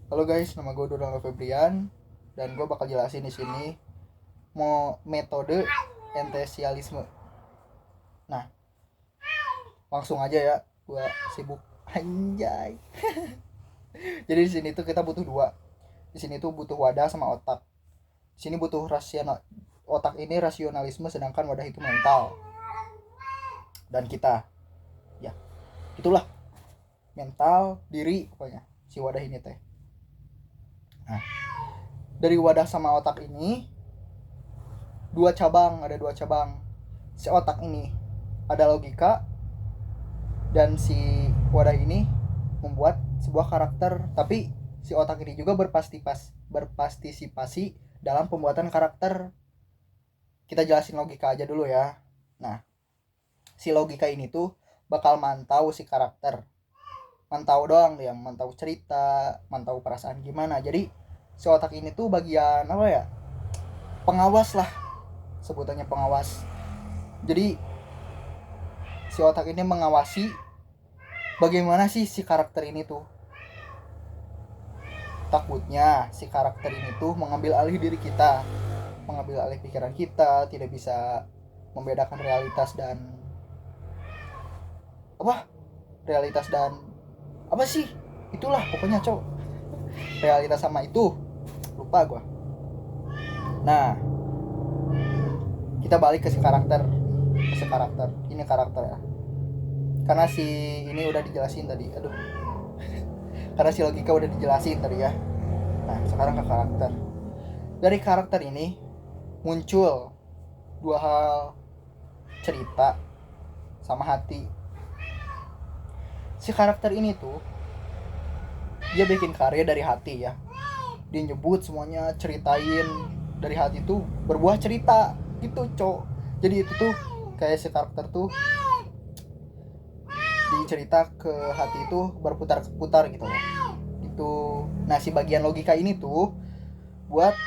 Halo guys, nama gue Donald Febrian dan gue bakal jelasin di sini mau metode enteesialisme. Nah, langsung aja ya, gue sibuk anjay. Jadi di sini tuh kita butuh dua. Di sini tuh butuh wadah sama otak. Di sini butuh rasional. Otak ini rasionalisme sedangkan wadah itu mental. Dan kita, ya, itulah mental diri pokoknya si wadah ini teh. Nah, dari wadah sama otak ini ada dua cabang. Si otak ini ada logika dan si wadah ini membuat sebuah karakter, tapi si otak ini juga berpartisipasi dalam pembuatan karakter. Kita jelasin logika aja dulu ya. Nah, si logika ini tuh bakal mantau si karakter, mantau doang dia, mantau cerita, mantau perasaan gimana. Jadi si otak ini tuh bagian apa ya, pengawas lah, sebutannya pengawas. Jadi si otak ini mengawasi bagaimana sih si karakter ini tuh. Takutnya si karakter ini tuh mengambil alih diri kita, mengambil alih pikiran kita, tidak bisa membedakan realitas dan apa? Realitas dan apa sih? Itulah pokoknya, cowok. Realitas sama itu. Lupa gua. Nah, kita balik ke si karakter. Ke si karakter. Ini karakter ya. Karena si ini udah dijelasin tadi. Aduh. Karena si logika udah dijelasin tadi ya. Nah, sekarang ke karakter. Dari karakter ini muncul dua hal, cerita sama hati. Si karakter ini tuh dia bikin karya dari hati ya. Dia nyebut semuanya, ceritain dari hati tuh berbuah cerita gitu, cok. Jadi itu tuh kayak si karakter tuh dicerita ke hati itu berputar-putar gitu loh. Itu. Nah, si bagian logika ini tuh buat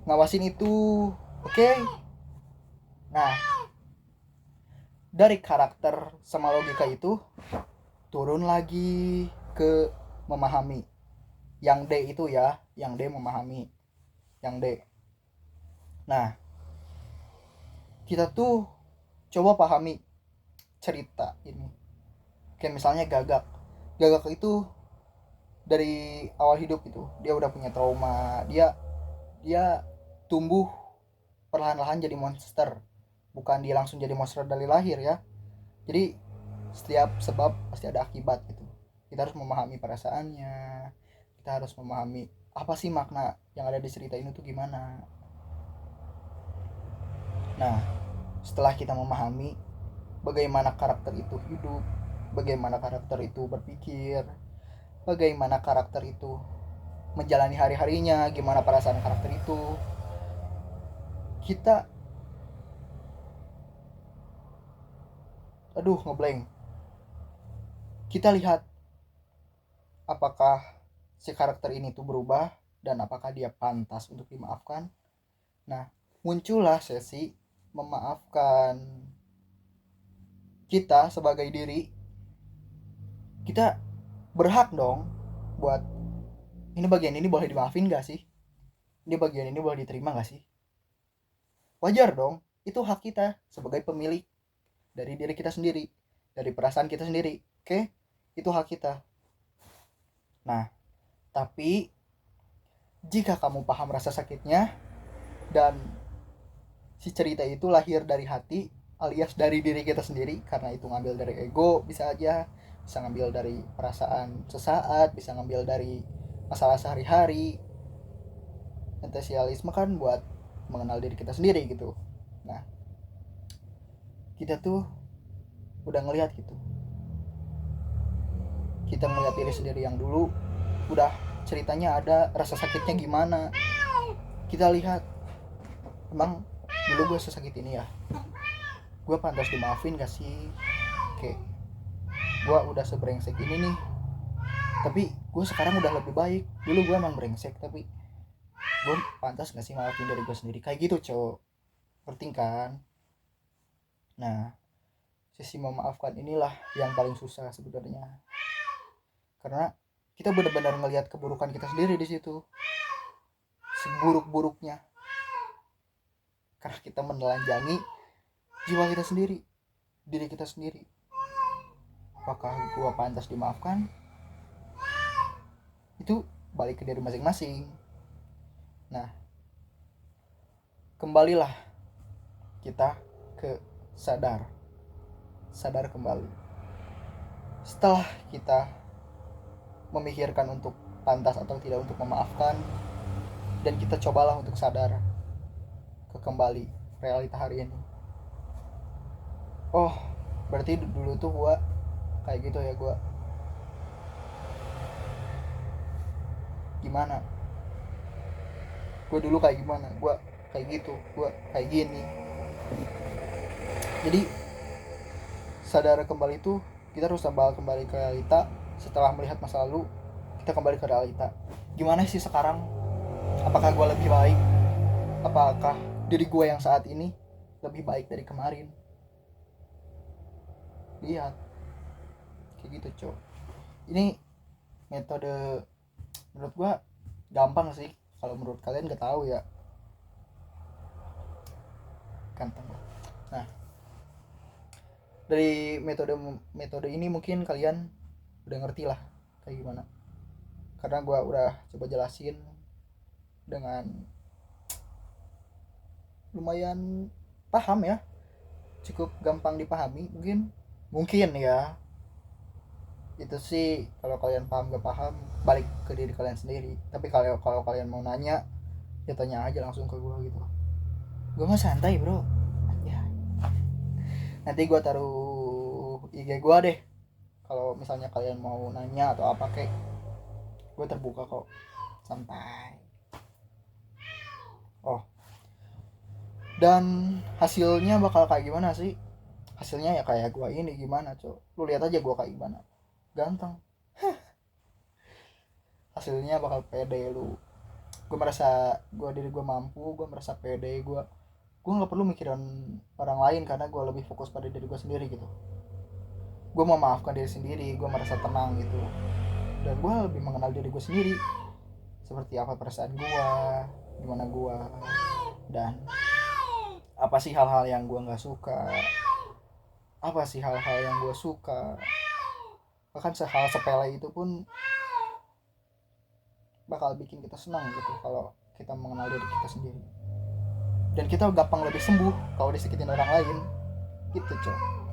ngawasin itu. Oke. Nah, dari karakter sama logika itu turun lagi ke memahami. Yang D itu ya, yang D memahami. Yang D. Nah, kita tuh coba pahami cerita ini. Kayak misalnya Gagak. Gagak itu dari awal hidup itu dia udah punya trauma. Dia tumbuh perlahan-lahan jadi monster. Bukan dia langsung jadi monster dari lahir ya. Jadi setiap sebab pasti ada akibat gitu. Kita harus memahami perasaannya. Kita harus memahami apa sih makna yang ada di cerita ini tuh gimana. Nah, setelah kita memahami bagaimana karakter itu hidup, bagaimana karakter itu berpikir, bagaimana karakter itu menjalani hari-harinya, gimana perasaan karakter itu, kita ngeblank. Kita lihat apakah si karakter ini tuh berubah dan apakah dia pantas untuk dimaafkan. Nah, muncullah sesi memaafkan. Kita sebagai diri, kita berhak dong buat ini, bagian ini boleh dimaafin gak sih? Ini bagian ini boleh diterima gak sih? Wajar dong, itu hak kita sebagai pemilik dari diri kita sendiri, dari perasaan kita sendiri. Oke, itu hak kita. Nah, tapi jika kamu paham rasa sakitnya dan si cerita itu lahir dari hati alias dari diri kita sendiri, karena itu ngambil dari ego, bisa aja bisa ngambil dari perasaan sesaat, bisa ngambil dari masalah sehari-hari. Esensialisme kan buat mengenal diri kita sendiri gitu. Nah, kita tuh udah ngelihat gitu, kita ngelihat diri sendiri yang dulu udah ceritanya ada rasa sakitnya gimana. Kita lihat emang dulu gue sesakit ini ya, gue pantas dimaafin gak sih? Kayak gue udah sebrengsek ini nih, tapi gue sekarang udah lebih baik. Dulu gue emang brengsek, tapi gue pantas gak sih maafin dari gue sendiri? Kayak gitu, cowok. Ngerti kan? Nah, sisi memaafkan inilah yang paling susah sebenarnya, karena kita benar-benar ngelihat keburukan kita sendiri di situ, seburuk-buruknya, karena kita menelanjangi jiwa kita sendiri, diri kita sendiri. Apakah gua pantas dimaafkan? Itu balik ke diri masing-masing. Nah, kembalilah kita ke sadar kembali. Setelah kita memikirkan untuk pantas atau tidak untuk memaafkan, dan kita cobalah untuk sadar ke kembali realita hari ini. Oh, berarti dulu tuh gua kayak gitu ya, gua gimana, gue dulu kayak gimana, gue kayak gitu, gue kayak gini. Jadi sadar kembali itu kita harus kembali ke realita. Setelah melihat masa lalu, kita kembali ke realita. Gimana sih sekarang? Apakah gue lebih baik? Apakah diri gue yang saat ini lebih baik dari kemarin? Lihat kayak gitu, cok. Ini metode menurut gue gampang sih. Kalau menurut kalian gak tahu ya, gampang. Nah, dari metode ini mungkin kalian udah ngerti lah kayak gimana, karena gue udah coba jelasin dengan lumayan paham ya, cukup gampang dipahami mungkin ya. Itu sih kalau kalian paham gak paham balik ke diri kalian sendiri. Tapi kalau kalian mau nanya ya tanya aja langsung ke gue gitu. Gue mah santai bro ya. Nanti gue taruh IG gue deh, kalau misalnya kalian mau nanya atau apa kek, gue terbuka kok, santai. Oh, dan hasilnya bakal kayak gimana sih? Hasilnya ya kayak gue ini gimana, cok. Lu lihat aja gue kayak gimana, ganteng. Hasilnya bakal pede lu. Gue merasa diri gue mampu, gue merasa pede, gue nggak perlu mikirin orang lain karena gue lebih fokus pada diri gue sendiri gitu. Gue memaafkan diri sendiri, gue merasa tenang gitu, dan gue lebih mengenal diri gue sendiri, seperti apa perasaan gue, gimana gue, dan apa sih hal-hal yang gue nggak suka, apa sih hal-hal yang gue suka. Bahkan hal sepele itu pun bakal bikin kita senang gitu kalau kita mengenal diri kita sendiri, dan kita gampang lebih sembuh kalau disakitin orang lain gitu, cok.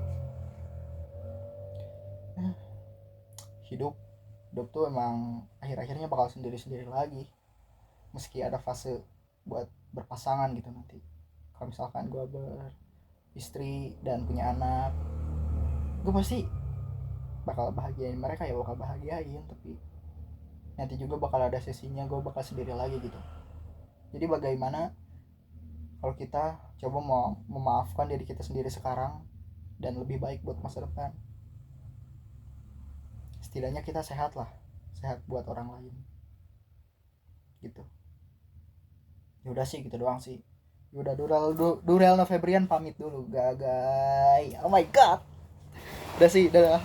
hidup tuh emang akhir-akhirnya bakal sendiri-sendiri lagi, meski ada fase buat berpasangan gitu nanti. Kalau misalkan gue beristri dan punya anak, gue pasti bakal bahagiain mereka ya, bakal bahagiain. Tapi nanti juga bakal ada sesinya gue bakal sendiri lagi gitu. Jadi bagaimana kalau kita coba mau memaafkan diri kita sendiri sekarang dan lebih baik buat masa depan. Setidaknya kita sehat lah, sehat buat orang lain gitu. Ya udah sih gitu doang sih. Ya udah, Durel Novembrian pamit dulu, gagai. Oh my god. Udah sih, dadah.